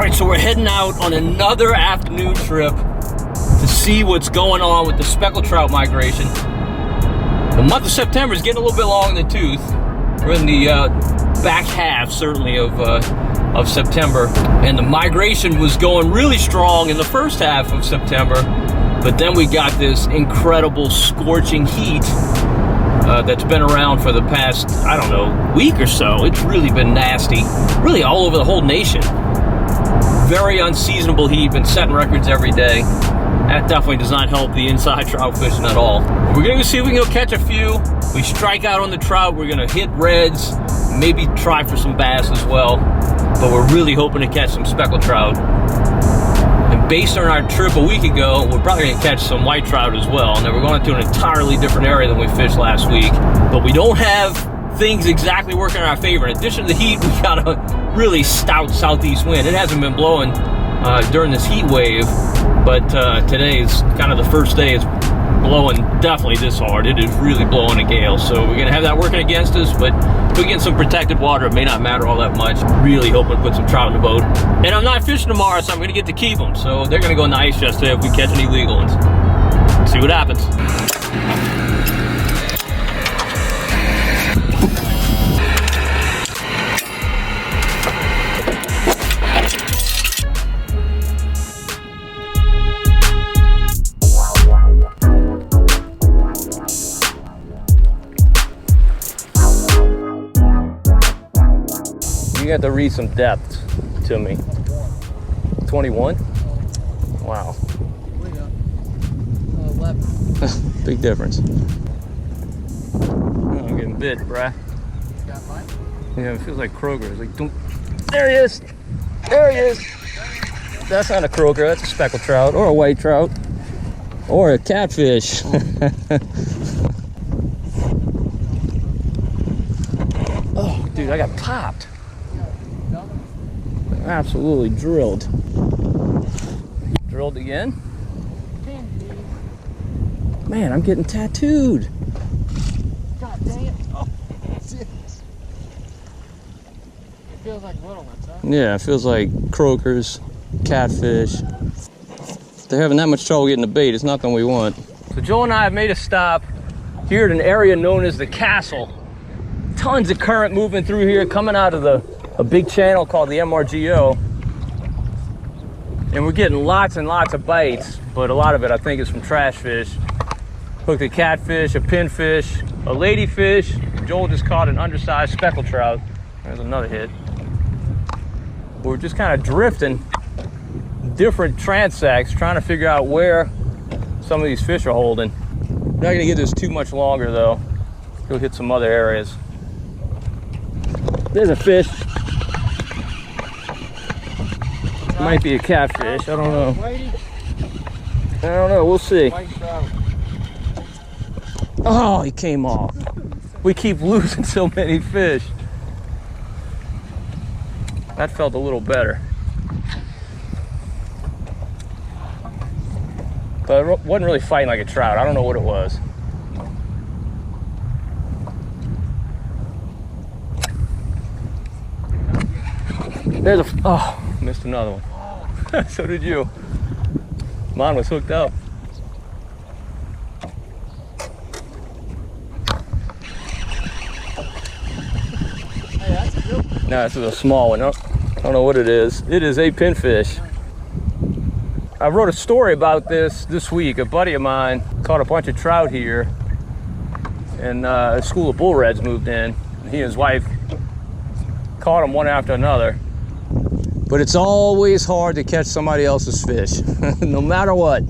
right, so we're heading out on another afternoon trip to see what's going on with the speckled trout migration. The month of September is getting a little bit long in the tooth. We're in the back half, certainly, of September, and the migration was going really strong in the first half of September, but then we got this incredible scorching heat that's been around for the past, I don't know, week or so. It's really been nasty, really all over the whole nation. Very unseasonable heat, been setting records every day. That definitely does not help the inside trout fishing at all. We're gonna go see if we can go catch a few. We strike out on the trout, we're gonna hit reds, maybe try for some bass as well, but we're really hoping to catch some speckled trout. And based on our trip a week ago, we're probably gonna catch some white trout as well. And then we're going to an entirely different area than we fished last week, but we don't have things exactly working in our favor. In addition to the heat, we got a really stout southeast wind. It hasn't been blowing during this heat wave, but today is kind of the first day it's blowing definitely this hard. It is really blowing a gale, so we're gonna have that working against us, but if we get some protected water, it may not matter all that much. Really hoping to put some trout in the boat. And I'm not fishing tomorrow, so I'm gonna get to keep them, so they're gonna go in the ice chest today if we catch any legal ones. See what happens. You have to read some depth to me. 21? Wow. 11. Big difference. Oh, I'm getting bit, bruh. Got mine? Yeah, it feels like Kroger. It's like, don't. There he is. There he is. That's not a Kroger. That's a speckled trout or a white trout or a catfish. Oh, dude, I got popped. Absolutely drilled. Drilled again. Man, I'm getting tattooed. God dang it. Oh, it feels like little ones, huh? Yeah, it feels like croakers, catfish. They're having that much trouble getting the bait. It's nothing we want. So Joel and I have made a stop here at an area known as the Castle. Tons of current moving through here, coming out of a big channel called the MRGO. And we're getting lots and lots of bites, but a lot of it I think is from trash fish. Hooked a catfish, a pinfish, a ladyfish. Joel just caught an undersized speckled trout. There's another hit. We're just kind of drifting different transects, trying to figure out where some of these fish are holding. Not gonna get this too much longer though. Go hit some other areas. There's a fish. Might be a catfish, I don't know. I don't know, we'll see. Oh, he came off. We keep losing so many fish. That felt a little better. But it wasn't really fighting like a trout. I don't know what it was. There's a, oh, missed another one. So did you. Mine was hooked up. Hey, that's a good one. No, this is a small one. I don't know what it is. It is a pinfish. I wrote a story about this week. A buddy of mine caught a bunch of trout here, and a school of bull reds moved in. He and his wife caught them one after another. But it's always hard to catch somebody else's fish, no matter what.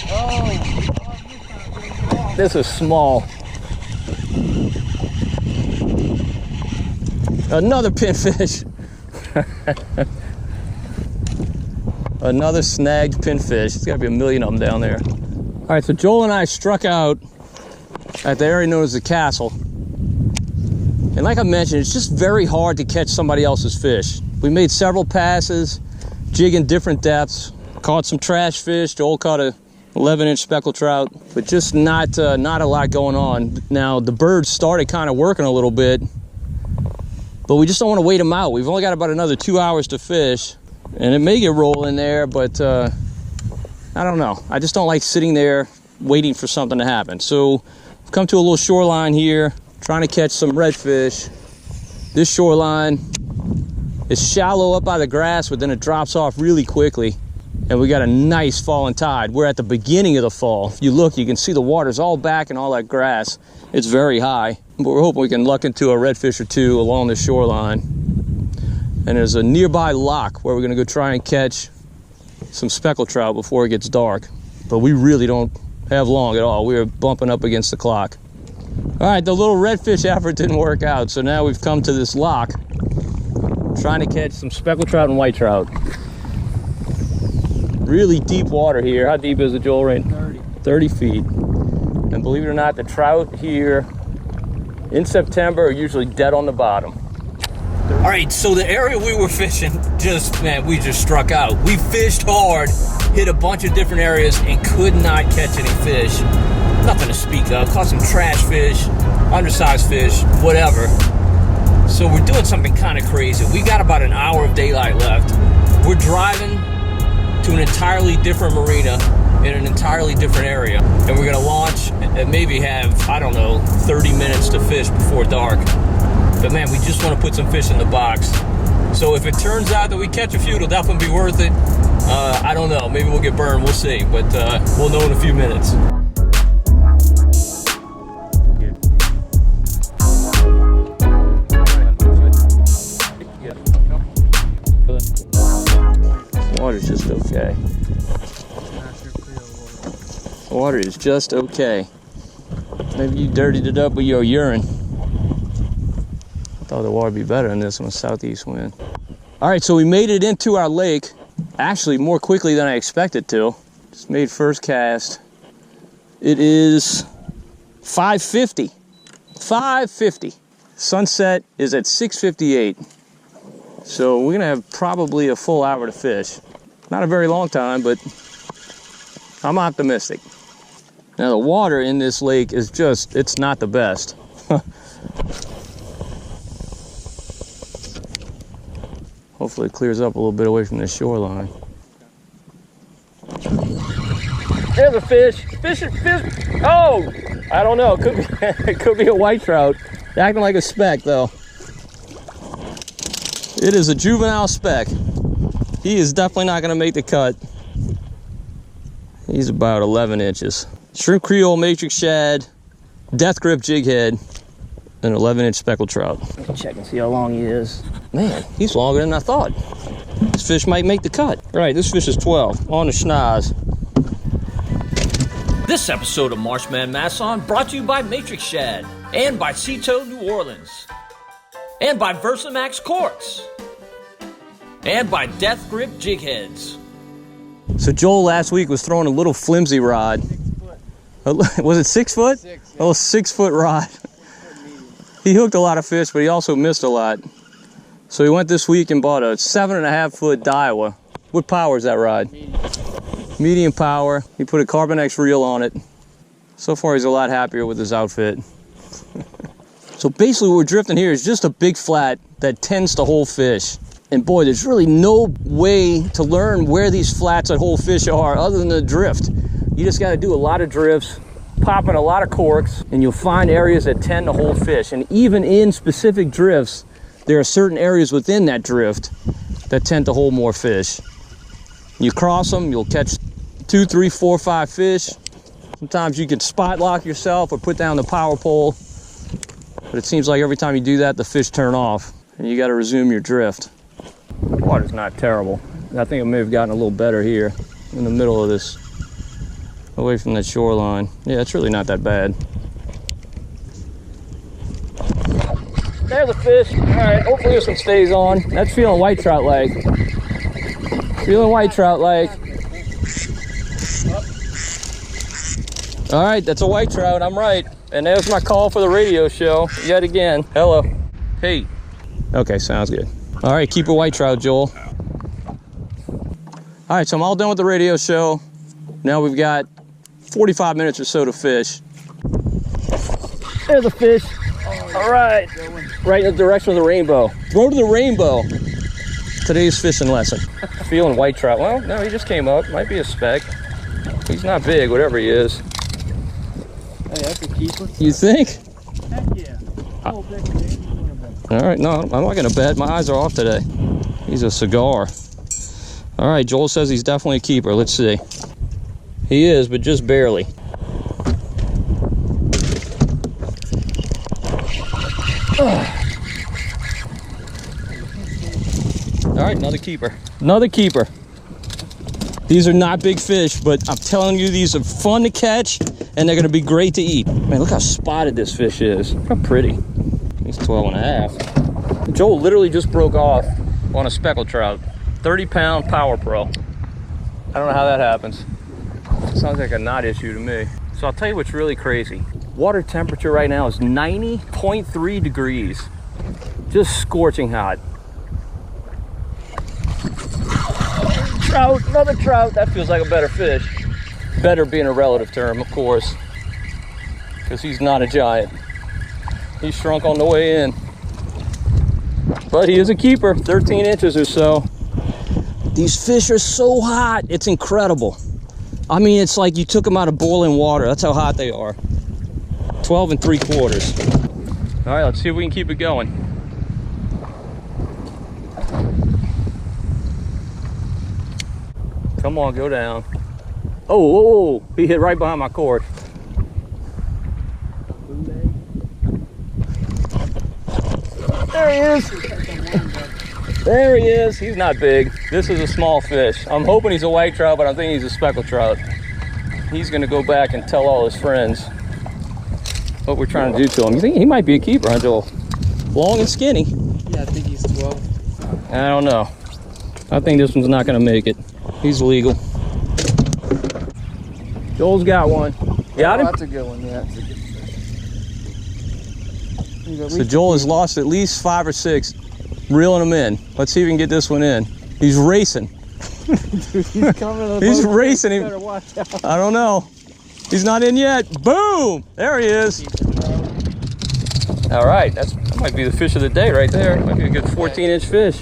Oh, This is small. Another pinfish. Another snagged pinfish. There's gotta be a million of them down there. All right, so Joel and I struck out at the area known as the Castle. And like I mentioned, it's just very hard to catch somebody else's fish. We made several passes, jigging different depths, caught some trash fish. Joel caught a 11-inch speckled trout, but just not a lot going on. Now, the birds started kind of working a little bit, but we just don't want to wait them out. We've only got about another 2 hours to fish, and it may get rolling there, but I don't know. I just don't like sitting there waiting for something to happen. So we've come to a little shoreline here, trying to catch some redfish. This shoreline is shallow up by the grass, but then it drops off really quickly. And we got a nice falling tide. We're at the beginning of the fall. If you look, you can see the water's all back and all that grass. It's very high, but we're hoping we can luck into a redfish or two along the shoreline. And there's a nearby lock where we're gonna go try and catch some speckled trout before it gets dark. But we really don't have long at all. We are bumping up against the clock. All right, the little redfish effort didn't work out, so now we've come to this lock, trying to catch some speckled trout and white trout. Really deep water here. How deep is it, Joel? Right? 30 feet. And believe it or not, the trout here in September are usually dead on the bottom. All right, so the area we were fishing, we just struck out. We fished hard, hit a bunch of different areas, and could not catch any fish. Nothing to speak of. Caught some trash fish, undersized fish, whatever. So we're doing something kind of crazy. We got about an hour of daylight left. We're driving to an entirely different marina in an entirely different area, and we're gonna launch and maybe have, I don't know, 30 minutes to fish before dark. But man, we just want to put some fish in the box. So if it turns out that we catch a few, it'll definitely be worth it. I don't know, maybe we'll get burned, we'll see, but we'll know in a few minutes. Water's just okay. Water is just okay. Maybe you dirtied it up with your urine. Thought the water would be better than this on a southeast wind. All right, so we made it into our lake, actually more quickly than I expected to. Just made first cast. It is 5:50. 5:50. Sunset is at 6:58. So we're gonna have probably a full hour to fish. Not a very long time, but I'm optimistic. Now the water in this lake is just, it's not the best. Hopefully it clears up a little bit away from the shoreline. There's a fish. Fish. Oh, I don't know. It could be, it could be a white trout. Acting like a speck though. It is a juvenile speck. He is definitely not gonna make the cut. He's about 11 inches. Shrimp Creole matrix shad, Deathgrip Jighead, an 11-inch speckled trout. Let me check and see how long he is. Man, he's longer than I thought. This fish might make the cut. All right, this fish is 12, on the schnoz. This episode of Marsh Man Masson brought to you by Matrix Shad, and by Cito New Orleans, and by Versamaxx Corks, and by Deathgrip Jigheads. So Joel last week was throwing a little flimsy rod. 6 foot. Was it 6 foot? 6. Oh, 6 foot rod. He hooked a lot of fish, but he also missed a lot. So he went this week and bought a 7.5 foot Daiwa. What power is that rod? Medium power. He put a Carbon X reel on it. So far he's a lot happier with his outfit. So basically what we're drifting here is just a big flat that tends to hold fish. And boy, there's really no way to learn where these flats that hold fish are other than the drift. You just got to do a lot of drifts, pop in a lot of corks, and you'll find areas that tend to hold fish. And even in specific drifts, there are certain areas within that drift that tend to hold more fish. You cross them, you'll catch 2, 3, 4, 5 fish. Sometimes you can spot lock yourself or put down the power pole. But it seems like every time you do that, the fish turn off and you got to resume your drift. The water's not terrible. I think it may have gotten a little better here in the middle of this, away from that shoreline. Yeah, it's really not that bad. There's a fish. All right, hopefully this one stays on. That's feeling white trout like. Feeling white trout like. All right, that's a white trout, I'm right. And there's my call for the radio show yet again. Hello. Hey. Okay, sounds good. All right, keep a white trout, Joel. All right, so I'm all done with the radio show. Now we've got 45 minutes or so to fish. There's a fish. All right. right in the direction of the rainbow. Throw to the rainbow. Today's fishing lesson. Feeling white trout. Well, no, he just came up. Might be a speck. He's not big, whatever he is. Hey, that's a keeper. You think? Heck yeah. Oh, All right, no, I'm not gonna bet. My eyes are off today. He's a cigar. All right, Joel says he's definitely a keeper. Let's see. He is, but just barely. All right, another keeper. Another keeper. These are not big fish, but I'm telling you, these are fun to catch, and they're gonna be great to eat. Man, look how spotted this fish is. Look how pretty. He's 12 and a half. Joel literally just broke off on a speckled trout. 30-pound Power Pro. I don't know how that happens. Sounds like a knot issue to me. So I'll tell you what's really crazy. Water temperature right now is 90.3 degrees. Just scorching hot. Trout, another trout. That feels like a better fish. Better being a relative term, of course, because he's not a giant. He shrunk on the way in. But he is a keeper, 13 inches or so. These fish are so hot, it's incredible. I mean, it's like you took them out of boiling water. That's how hot they are. 12 3/4. All right, let's see if we can keep it going. Come on, go down. Oh, he hit right behind my cord. There he is. There he is. He's not big. This is a small fish. I'm hoping he's a white trout, but I'm thinking he's a speckled trout. He's gonna go back and tell all his friends what we're trying to do to him. You think he might be a keeper, huh, Joel? Long and skinny. Yeah, I think he's 12. I don't know. I think this one's not gonna make it. He's legal. Joel's got one. Got him? That's a good one, yeah. That's a good... So Joel has lost at least 5 or 6, reeling them in. Let's see if we can get this one in. He's racing. Dude, he's coming. He's racing. You better watch out. I don't know. He's not in yet. Boom! There he is. All right, that might be the fish of the day right there. Might be a good 14-inch fish.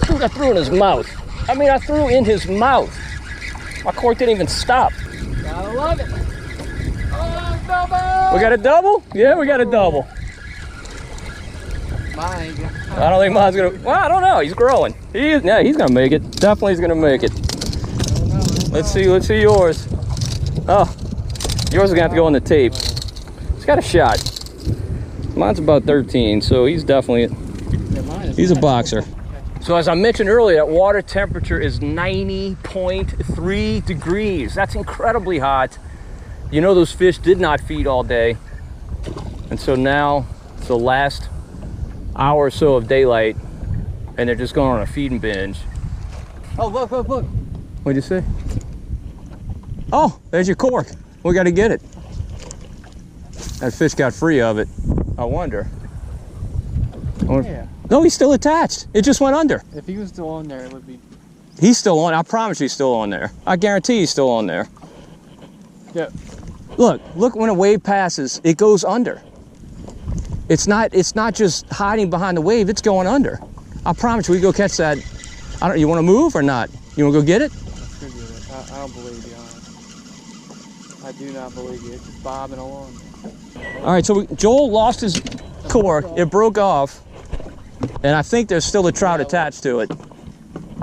Dude, I threw in his mouth. I mean, I threw in his mouth. My cork didn't even stop. Gotta love it. Oh, double! We got a double? Yeah, we got a double. Mine ain't good. I don't think mine's gonna. Well, I don't know. He's growing. Yeah, he's gonna make it. Definitely, he's gonna make it. Let's see yours. Oh, yours is gonna have to go on the tape. He's got a shot. Mine's about 13, so he's definitely. He's a boxer. So as I mentioned earlier, that water temperature is 90.3 degrees. That's incredibly hot. You know those fish did not feed all day. And so now it's the last hour or so of daylight and they're just going on a feeding binge. Oh, look. What'd you say? Oh, there's your cork. We got to get it. That fish got free of it. I wonder. Yeah. No, he's still attached. It just went under. If he was still on there, it would be... He's still on. I promise you he's still on there. I guarantee he's still on there. Yeah. Look when a wave passes, it goes under. It's not just hiding behind the wave, it's going under. I promise you, we go catch that. You want to move or not? You want to go get it? I don't believe you, honestly. I do not believe you. It's just bobbing along. All right, so Joel lost his cork. It broke off. And I think there's still a trout attached to it.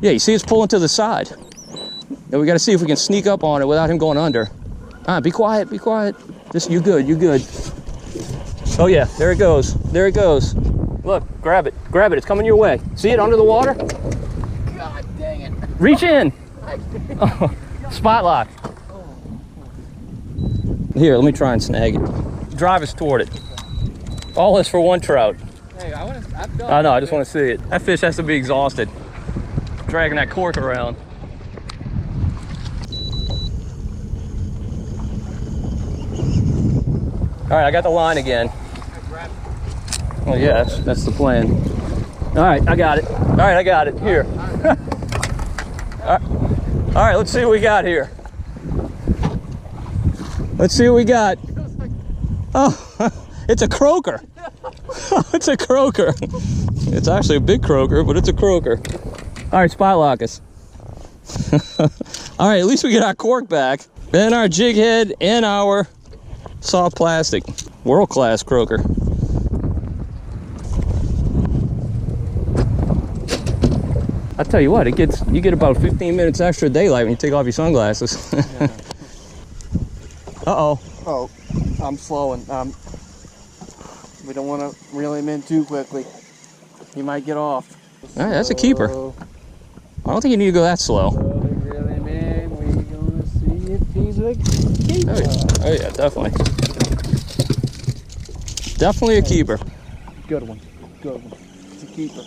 Yeah, you see it's pulling to the side. And we got to see if we can sneak up on it without him going under. Be quiet, be quiet. You good. Oh yeah, there it goes. Look, grab it, it's coming your way. See it under the water? God dang it. Reach in. Oh, spot lock. Here, let me try and snag it. Drive us toward it. All this for one trout. Hey, I know, I just want to see it. That fish has to be exhausted, dragging that cork around. All right, I got the line again. Oh yeah, that's the plan. All right, I got it. Here. All right, let's see what we got here. Let's see what we got. Oh, it's a croaker. It's a croaker. It's actually a big croaker, but it's a croaker. All right, spot lock us. All right, at least we get our cork back, and our jig head, and our soft plastic. World-class croaker. I'll tell you what, you get about 15 minutes extra daylight when you take off your sunglasses. Yeah. Uh-oh. Oh, I'm slowing. We don't want to reel him in too quickly. He might get off. All right, that's a keeper. I don't think you need to go that slow. Reel him in. We're going to see if he's a keeper. Oh yeah, definitely. Definitely a keeper. Good one. Good one. It's a keeper.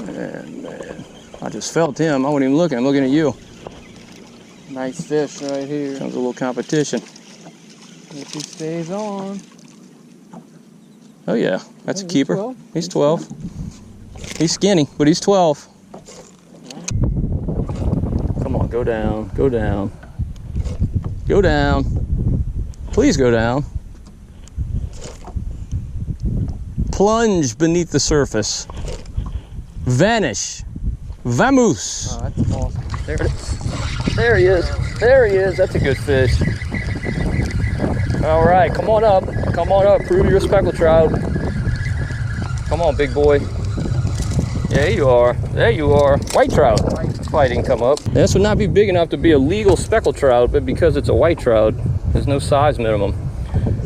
Man. I just felt him. I wasn't even looking. I'm looking at you. Nice fish right here. Comes a little competition. If he stays on. Oh yeah, that's a He's keeper. 12. He's 12. He's skinny, but he's 12. Come on, go down, go down. Go down. Please go down. Plunge beneath the surface. Vanish. Vamoose. Oh, that's awesome. There it is. There he is. There he is. That's a good fish. All right, come on up. Come on up. Prove you're a speckled trout. Come on, big boy. There you are. There you are. White trout. That's why he didn't come up. This would not be big enough to be a legal speckled trout, but because it's a white trout, there's no size minimum.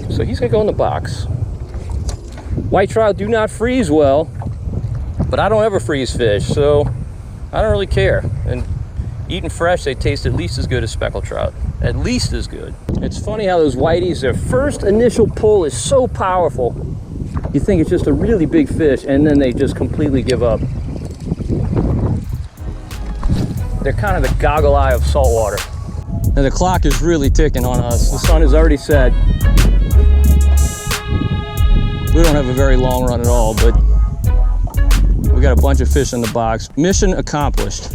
So he's gonna go in the box. White trout do not freeze well, but I don't ever freeze fish, so I don't really care. And eaten fresh, they taste at least as good as speckled trout. At least as good. It's funny how those whiteys, their first initial pull is so powerful. You think it's just a really big fish, and then they just completely give up. They're kind of the goggle eye of saltwater. And the clock is really ticking on us. The sun has already set. We don't have a very long run at all, but we got a bunch of fish in the box. Mission accomplished.